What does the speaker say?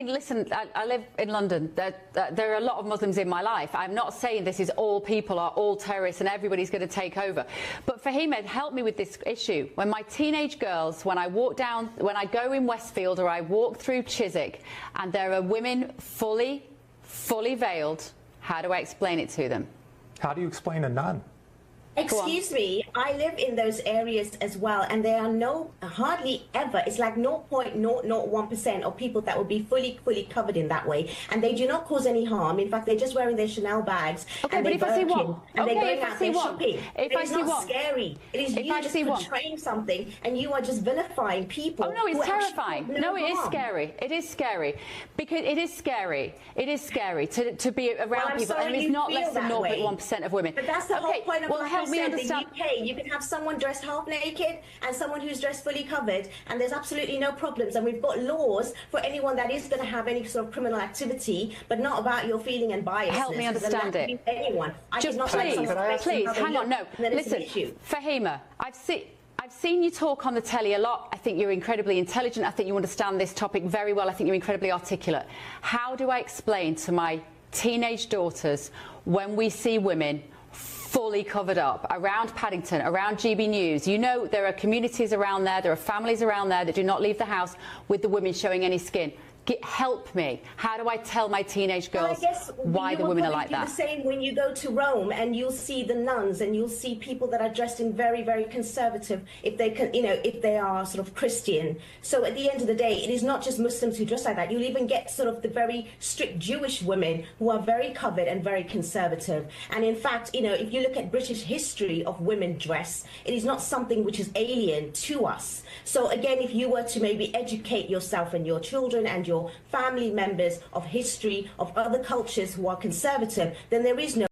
Listen, I live in London. There are a lot of Muslims in my life. I'm not saying this is all people are all terrorists and everybody's going to take over. But Fahima, help me with this issue. When my teenage girls, when I go in Westfield or I walk through Chiswick and there are women fully veiled, how do I explain it to them? How do you explain a nun? Excuse me, I live in those areas as well, and there are hardly ever, it's like 0.001% of people that will be fully covered in that way, and they do not cause any harm. In fact, they're just wearing their Chanel bags, okay, and but if I see one, and they're going out there shopping. It's not scary. It is you just portraying something, and you are just vilifying people. Oh no, it's terrifying. No, it is scary. It is scary because it is scary. It is scary to be around people, and it's not less than 0.1% of women. But that's the whole point of help me understand. The UK, you can have someone dressed half naked and someone who's dressed fully covered, and there's absolutely no problems. And we've got laws for anyone that is going to have any sort of criminal activity, but not about your feeling and bias. Help me understand it. Anyone. Just please, hang on. No, listen, Fahima, I've seen you talk on the telly a lot. I think you're incredibly intelligent. I think you understand this topic very well. I think you're incredibly articulate. How do I explain to my teenage daughters when we see women fully covered up around Paddington, around GB News? You know, there are communities around there are families around there that do not leave the house with the women showing any skin. Help me. How do I tell my teenage girls why the women are like that? The same when you go to Rome and you'll see the nuns and you'll see people that are dressed in very conservative, if they can, if they are sort of Christian. So at the end of the day, it is not just Muslims who dress like that. You'll even get sort of the very strict Jewish women who are very covered and very conservative. And in fact, if you look at British history of women dress, it is not something which is alien to us. So again, if you were to maybe educate yourself and your children and your family members of history of other cultures who are conservative, then there is no